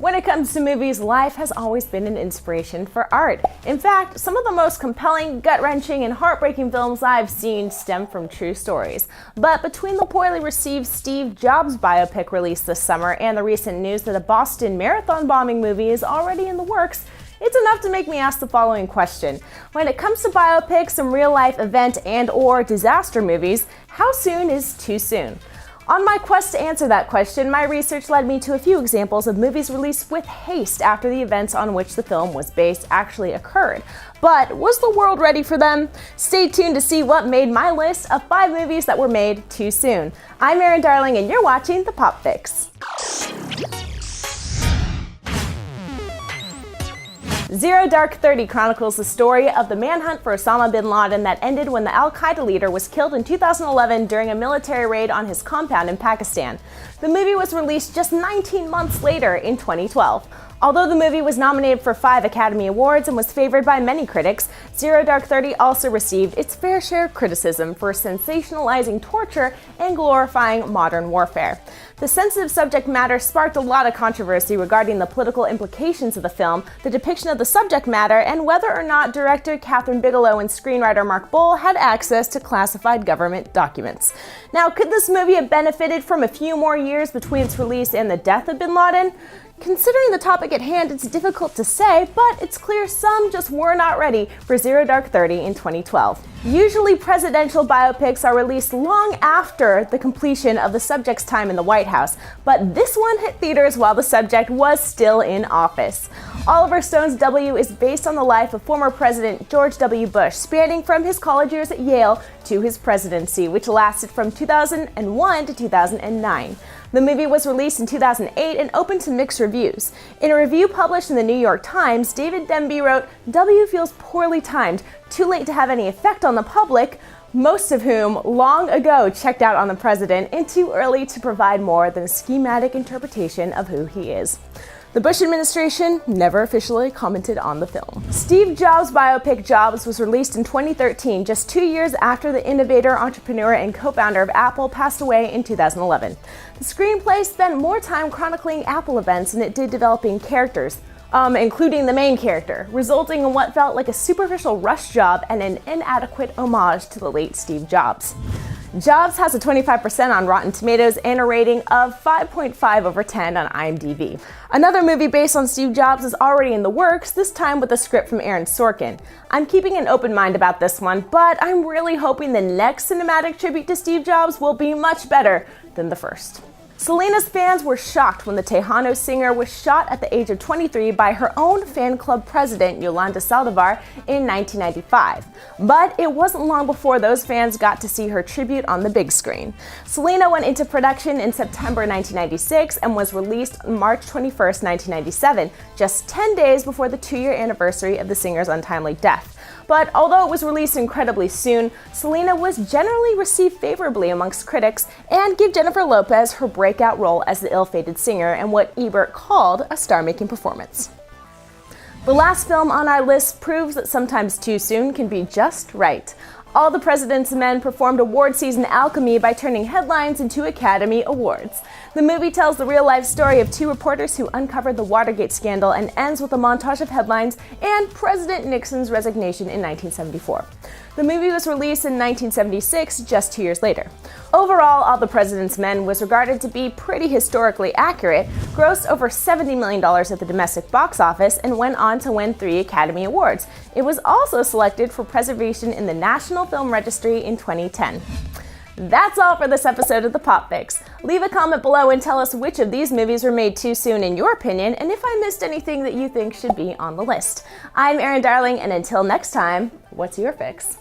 When it comes to movies, life has always been an inspiration for art. In fact, some of the most compelling, gut-wrenching, and heartbreaking films I've seen stem from true stories. But between the poorly received Steve Jobs biopic released this summer and the recent news that a Boston Marathon bombing movie is already in the works, it's enough to make me ask the following question. When it comes to biopics and real-life event and/or disaster movies, how soon is too soon? On my quest to answer that question, my research led me to a few examples of movies released with haste after the events on which the film was based actually occurred. But was the world ready for them? Stay tuned to see what made my list of 5 movies that were made too soon. I'm Erin Darling, and you're watching The Pop Fix. Zero Dark 30 chronicles the story of the manhunt for Osama bin Laden that ended when the al-Qaeda leader was killed in 2011 during a military raid on his compound in Pakistan. The movie was released just 19 months later in 2012. Although the movie was nominated for 5 Academy Awards and was favored by many critics, Zero Dark 30 also received its fair share of criticism for sensationalizing torture and glorifying modern warfare. The sensitive subject matter sparked a lot of controversy regarding the political implications of the film, the depiction of the subject matter, and whether or not director Catherine Bigelow and screenwriter Mark Bull had access to classified government documents. Now, could this movie have benefited from a few more years between its release and the death of bin Laden? Considering the topic at hand, it's difficult to say, but it's clear some just were not ready for Zero Dark 30 in 2012. Usually presidential biopics are released long after the completion of the subject's time in the White House, but this one hit theaters while the subject was still in office. Oliver Stone's W is based on the life of former President George W. Bush, spanning from his college years at Yale to his presidency, which lasted from 2001 to 2009. The movie was released in 2008 and opened to mixed reviews. In a review published in the New York Times, David Denby wrote, "W feels poorly timed, too late to have any effect on the public, most of whom long ago checked out on the president, and too early to provide more than a schematic interpretation of who he is." The Bush administration never officially commented on the film. Steve Jobs' biopic Jobs was released in 2013, just 2 years after the innovator, entrepreneur, and co-founder of Apple passed away in 2011. The screenplay spent more time chronicling Apple events than it did developing characters, including the main character, resulting in what felt like a superficial rush job and an inadequate homage to the late Steve Jobs. Jobs has a 25% on Rotten Tomatoes and a rating of 5.5 over 10 on IMDb. Another movie based on Steve Jobs is already in the works, this time with a script from Aaron Sorkin. I'm keeping an open mind about this one, but I'm really hoping the next cinematic tribute to Steve Jobs will be much better than the first. Selena's fans were shocked when the Tejano singer was shot at the age of 23 by her own fan club president, Yolanda Saldivar, in 1995. But it wasn't long before those fans got to see her tribute on the big screen. Selena went into production in September 1996 and was released on March 21, 1997, just 10 days before the 2-year anniversary of the singer's untimely death. But although it was released incredibly soon, Selena was generally received favorably amongst critics and gave Jennifer Lopez her breakout role as the ill-fated singer in what Ebert called a star-making performance. The last film on our list proves that sometimes too soon can be just right. All the President's Men performed award season alchemy by turning headlines into Academy Awards. The movie tells the real-life story of 2 reporters who uncovered the Watergate scandal and ends with a montage of headlines and President Nixon's resignation in 1974. The movie was released in 1976, just 2 years later. Overall, All the President's Men was regarded to be pretty historically accurate, grossed over $70 million at the domestic box office, and went on to win 3 Academy Awards. It was also selected for preservation in the National Film Registry in 2010. That's all for this episode of The Pop Fix. Leave a comment below and tell us which of these movies were made too soon in your opinion, and if I missed anything that you think should be on the list. I'm Erin Darling, and until next time, what's your fix?